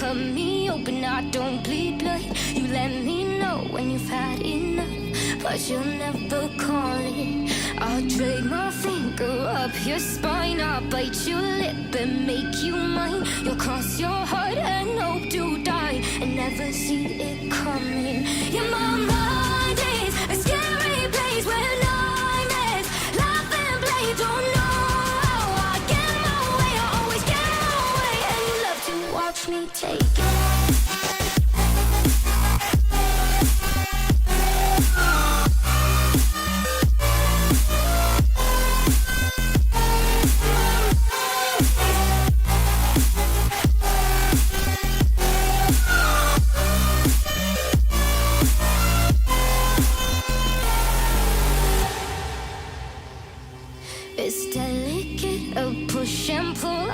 cut me open, I don't bleed blood. You let me know when you've had enough, but you'll never call it. I'll drag my finger up your spine, I'll bite your lip and make you mine. You'll cross your heart and hope to die and never see it coming. Yeah, my mind is a scary place where nightmares laugh and play. Don't know how I get my way, I always get my way, and you love to watch me take it. It's delicate, a push and pull.